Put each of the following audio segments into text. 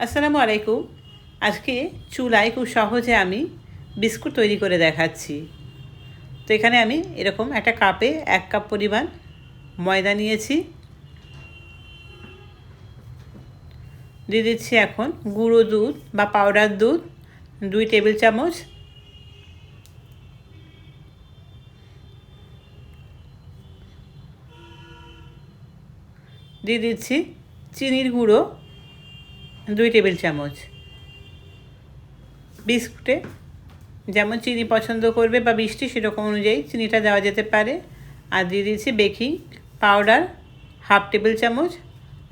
আসসালামু আলাইকুম। আজকে চুলায় খুব সহজে আমি বিস্কুট তৈরি করে দেখাচ্ছি। তো এখানে আমি এরকম একটা কাপে 1 কাপ পরিমাণ ময়দা নিয়েছি। দিয়ে দিচ্ছি এখন গুঁড়ো দুধ বা পাউডার দুধ 2 টেবিল চামচ। দিয়ে দিচ্ছি চিনির গুঁড়ো 2 টেবিল চামচ। বিস্কুটে যেমন চিনি পছন্দ করবে বা মিষ্টি সেরকম অনুযায়ী চিনিটা দেওয়া যেতে পারে। আর দিয়ে দিচ্ছি বেকিং পাউডার 1/2 টেবিল চামচ।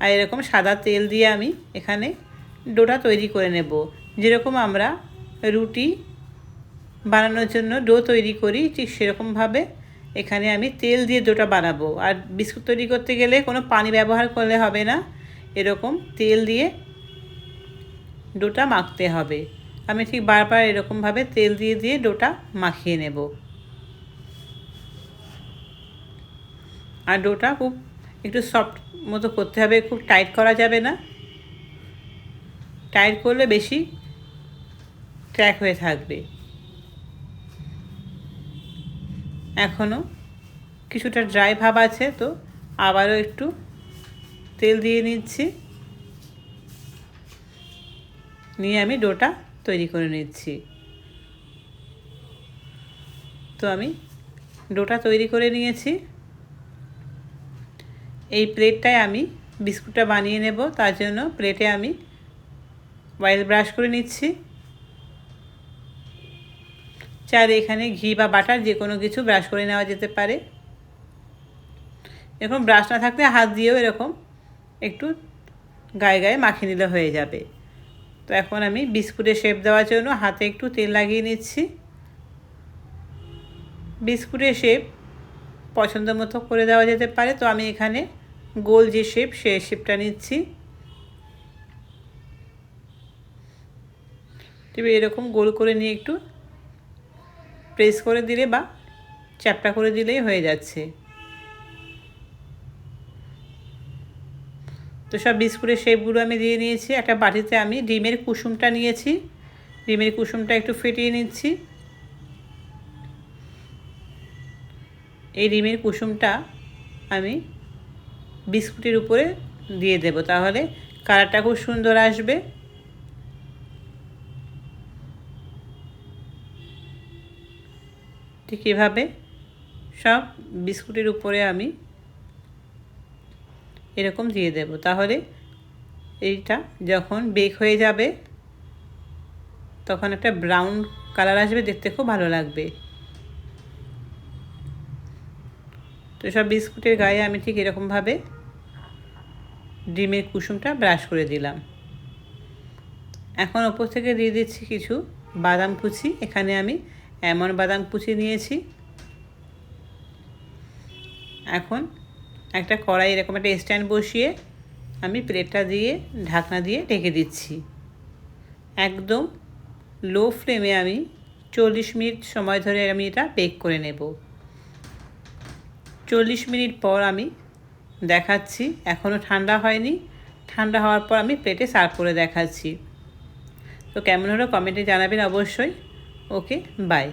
আর এরকম সাদা তেল দিয়ে আমি এখানে ডোটা তৈরি করে নেব। যেরকম আমরা রুটি বানানোর জন্য ডো তৈরি করি ঠিক সেরকমভাবে এখানে আমি তেল দিয়ে ডোটা বানাবো। আর বিস্কুট তৈরি করতে গেলে কোনো পানি ব্যবহার করলে হবে না, এরকম তেল দিয়ে ডোটা মাখতে হবে। আমি ঠিক বারবার এরকমভাবে তেল দিয়ে দিয়ে ডোটা মাখিয়ে নেব। আর ডোটা খুব একটু সফট মতো করতে হবে, খুব টাইট করা যাবে না। টাইট করলে বেশি ক্র্যাক হয়ে থাকবে। এখনও কিছুটা ড্রাই ভাব আছে, তো আবারও একটু তেল দিয়ে নিচ্ছি, নিয়ে আমি ডোটা তৈরি করে নিচ্ছি। তো আমি ডোটা তৈরি করে নিয়েছি। এই প্লেটটায় আমি বিস্কুটটা বানিয়ে নেব। তার জন্য প্লেটে আমি অয়েল ব্রাশ করে নিচ্ছি। চাইলে এখানে ঘি বা বাটার যে কোনো কিছু ব্রাশ করে নেওয়া যেতে পারে। এরকম ব্রাশ না থাকলে হাত দিয়েও এরকম একটু গায়ে গায়ে মাখিয়ে নিলে হয়ে যাবে। তো এখন আমি বিস্কুটের শেপ দেওয়ার জন্য হাতে একটু তেল লাগিয়ে নিচ্ছি। বিস্কুটের শেপ পছন্দ মতো করে দেওয়া যেতে পারে। তো আমি এখানে গোল যে শেপ সেই শেপটা নিচ্ছি। তবে এরকম গোল করে নিয়ে একটু প্রেস করে দিলে বা চ্যাপটা করে দিলেই হয়ে যাচ্ছে। তো সব বিস্কুটের শেপগুলো আমি দিয়ে নিয়েছি। একটা বাটিতে আমি ডিমের কুসুমটা নিয়েছি। ডিমের কুসুমটা একটু ফেটিয়ে নিচ্ছি। এই ডিমের কুসুমটা আমি বিস্কুটের উপরে দিয়ে দেব, তাহলে কালারটা খুব সুন্দর আসবে। ঠিক এভাবে সব বিস্কুটের উপরে আমি এরকম দিয়ে দেব, তাহলে এইটা যখন বেক হয়ে যাবে তখন একটা ব্রাউন কালার আসবে, দেখতে খুব ভালো লাগবে। তো সব বিস্কুটের গায়ে আমি ঠিক এরকমভাবে ডিমের কুসুমটা ব্রাশ করে দিলাম। এখন ওপর থেকে দিয়ে দিচ্ছি কিছু বাদাম কুচি। এখানে আমি এমন বাদাম কুচি নিয়েছি। এখন একটা কড়াই এরকম একটা স্ট্যান্ড বসিয়ে আমি প্লেটটা দিয়ে ঢাকনা দিয়ে ঢেকে দিচ্ছি। একদম লো ফ্লেমে আমি 40 মিনিট সময় ধরে আমি এটা বেক করে নেব। 40 মিনিট পর আমি দেখাচ্ছি, এখনও ঠান্ডা হয়নি। ঠান্ডা হওয়ার পর আমি প্লেটে সার্ভ করে দেখাচ্ছি। তো কেমন হলো কমেন্টে জানাবেন অবশ্যই। ওকে, বাই।